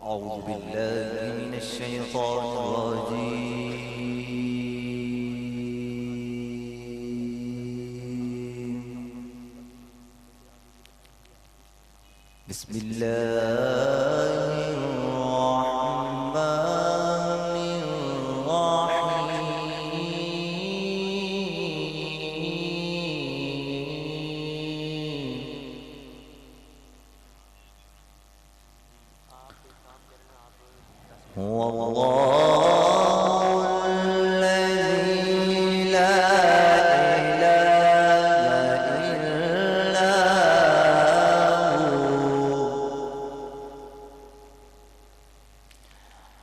أعوذ بالله من الشيطان الرجيم. بسم الله الرحمن الرحيم. هو الله الذي لا إله إلا هو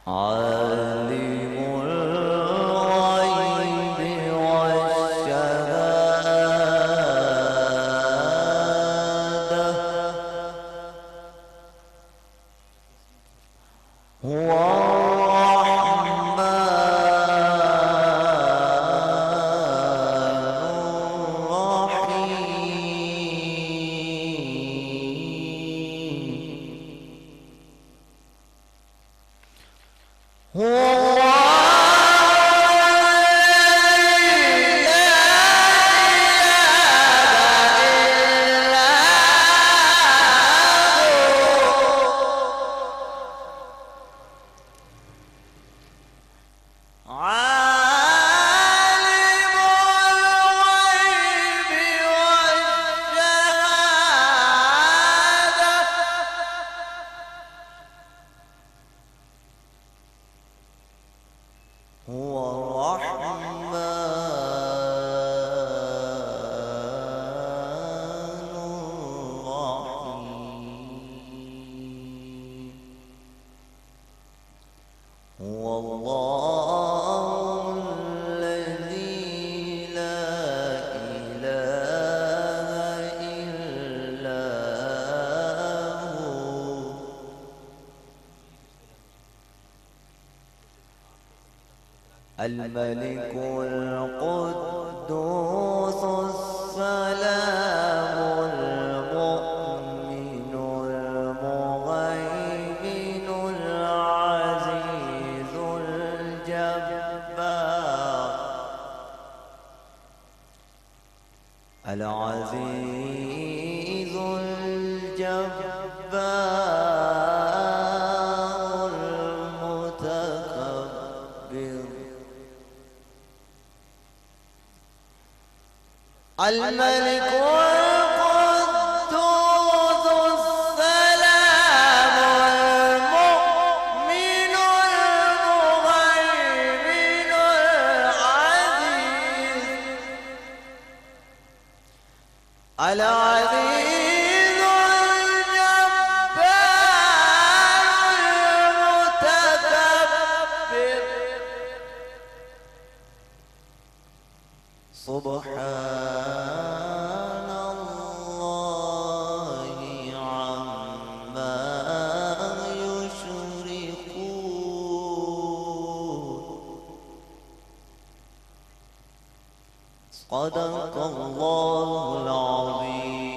عالم الغيب والشهادة. هو هو الرحمن الرحيم. هو الله الذي لا إله إلا هو الملك القدوس السلام المؤمن المهيمن العزيز الجبار العزيز الجبار المتكبر الملك القدوس السلام المؤمن المهيمن العزيز الجبار المتكبر سبحان الله عما يشركون. صدق الله العظيم.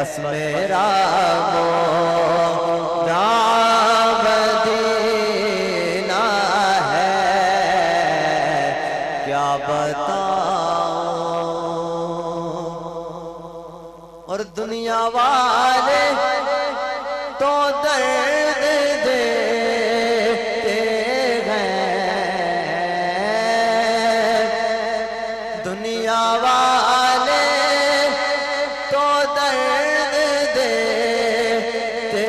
بس میرا مولا مدینہ ہے، کیا بتاؤں، اور دنیا والے تو درد دیتے ہیں، دنیا والے تو درد دیتے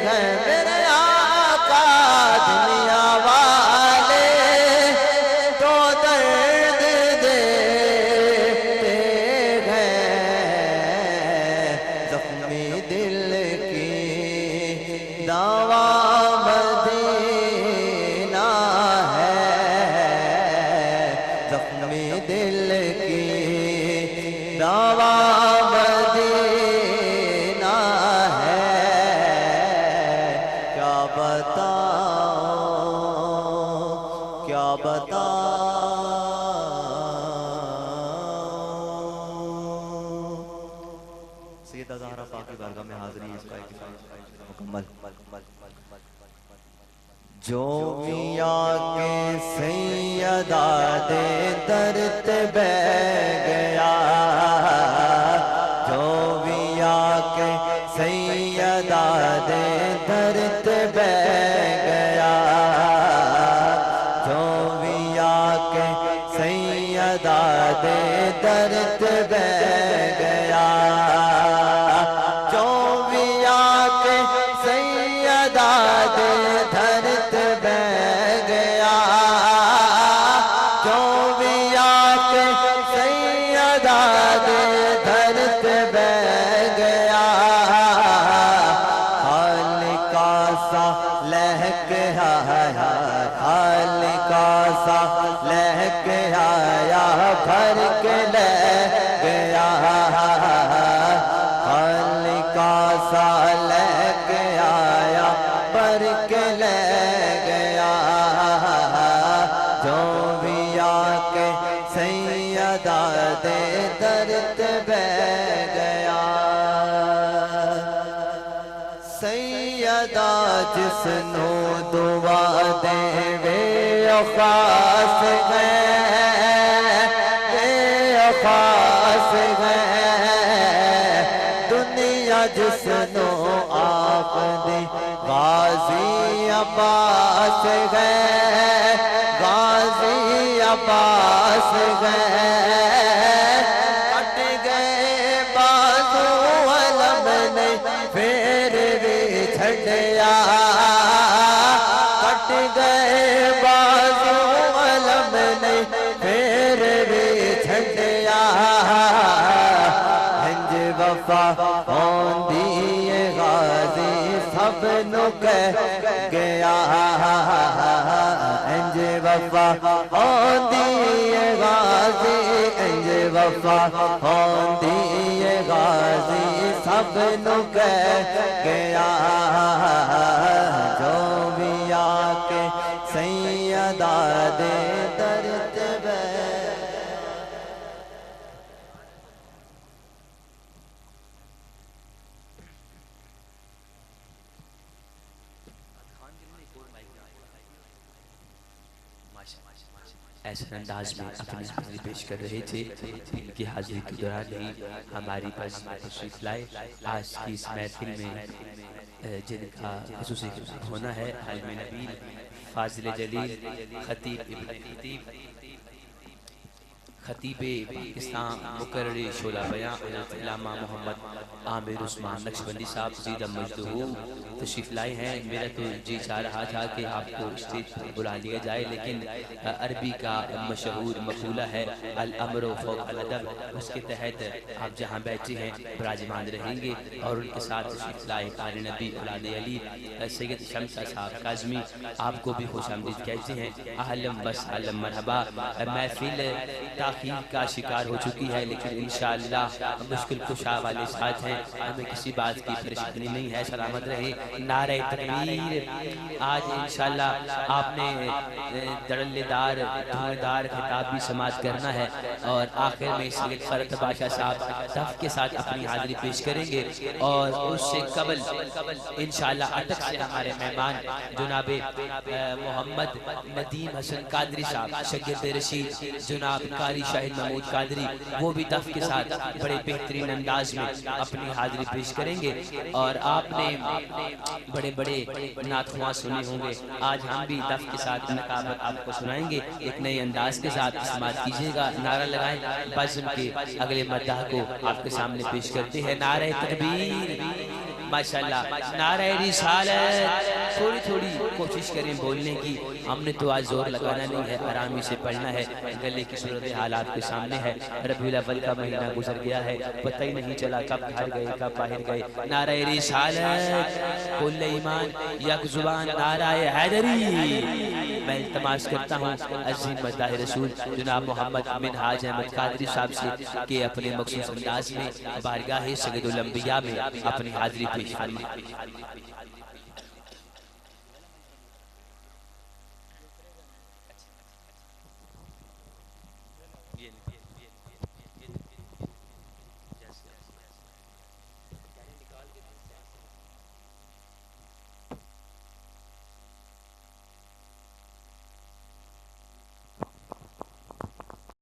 ہیں، میرے آقا دنیا والے تو درد دیتے ہیں، زخمی دل کی دوا مدینہ ہے، زخمی دل کی دوا مدینہ ہے، کیا بتاؤں، کیا بتاؤں۔ سیدہ زہرا پاک کی بارگاہ میں حاضری اس کا مکمل۔ جو میاں کے سیدہ دے درد بہ گیا، جو میاں کے سیدہ دے درد بہ گیا، جو میاں کے سیدہ دے درد بہ گیا، جو میاں کے سیدہ دے درد بہ گیا، جو میاں کے سیدہ دے درد بہ گیا، خالقہ سا لہک آیا، خالقہ سا لہک آیا، بھر کے لے گیا، خالقہ سا لہک آیا، بھر کے لے گیا، جو بھی آ کے سیدہ دے درد بہ گیا، سیدہ جس نو دعا دے وے خاص ہے، وے خاص ہے، دنیا جس نو آپ دی غازی عباس ہے، غازی عباس ہے، کٹ گئے بازو علم نے پھر بھی چھڑیا، کٹ گئے بازو علم نے پھر بھی چھڑیا، ہنج وفا ہوندی غازی سب نو کہہ گیا، ہنج وفا ہوندی غازی، ہنج وفا ہوندی غازی سب نو کہہ گیا، جو بھی آ کے سیدہ دے درد بہ ایسے انداز میں اپنی حاضری پیش کر رہے تھے، ان کی حاضری کے دوران ہی ہماری پاس تشریف لائے۔ آج کی اس محفل میں جن کا خصوصی ہونا ہے، عالم نبیل فاضل جلیل خطیب ابن خطیب، خطیب پاکستان مقرر شعلہ بیان حضرت علامہ محمد عامر عثمان نقشبندی صاحب زیدہ مجدہو تشریف لائے ہیں۔ میرا تو جی چاہ رہا تھا کہ آپ کو اسٹیج پر بلا لیا جائے، لیکن عربی کا مشہور مقولہ ہے الامر فوق الادب، اس کے تحت آپ جہاں بیٹھے ہیں براجمان رہیں گے، اور ان کے ساتھ تشریف لائے آل نبی اولاد علی سید شمسہ صاحب کاظمی، آپ کو بھی خوش آمدید کہتے ہیں۔ اہلا و سہلا مرحبا۔ محفل تا تاخیر کا شکار ہو چکی ہے، لیکن انشاءاللہ مشکل کشا والے ساتھ ہیں، ہمیں کسی بات کی پریشانی نہیں ہے، سلامت رہے۔ نعرہ تکبیر۔ آج انشاءاللہ آپ نے دڑلے دار دھوردار خطاب بھی سماعت کرنا ہے، اور آخر میں سید فرت بادشاہ صاحب دف کے ساتھ اپنی حاضری پیش کریں گے، اور اس سے قبل انشاءاللہ اٹک سے ہمارے مہمان جناب محمد ندیم حسن قادری صاحب شاگرد رشید جناب قاری شاہد محمود قادری، وہ بھی دف کے ساتھ بڑے بہترین انداز میں اپنی حاضری پیش کریں گے، اور آپ نے بڑے بڑے نعت خواں سنے ہوں گے، آج ہم بھی دف کے ساتھ نقابت آپ کو سنائیں گے، ایک نئے انداز کے ساتھ سماعت کیجیے گا، نعرہ لگائیں، بزم کے اگلے مداح کو آپ کے سامنے پیش کرتے ہیں۔ نعرہ تکبیر، ماشاءاللہ، نعرہ رسالت۔ تھوڑی تھوڑی کوشش کریں بولنے کی، ہم نے تو آج زور لگانا نہیں ہے، آرامی سے پڑھنا ہے، گلے کی صورت حالات کے سامنے ہے، ربیع الاول کا مہینہ گزر گیا ہے، پتہ ہی نہیں چلا کب گھر گئے کب باہر گئے۔ نعرہ رسالت، کل ایمان یک زبان، نعرہ حیدری۔ میں التماس کرتا ہوں عظیم مداح رسول جناب محمد منہاج احمد قادری صاحب سے کہ اپنے مخصوص انداز میں بارگاہ سید الانبیاء میں اپنی حاضری پیش فرمائیں۔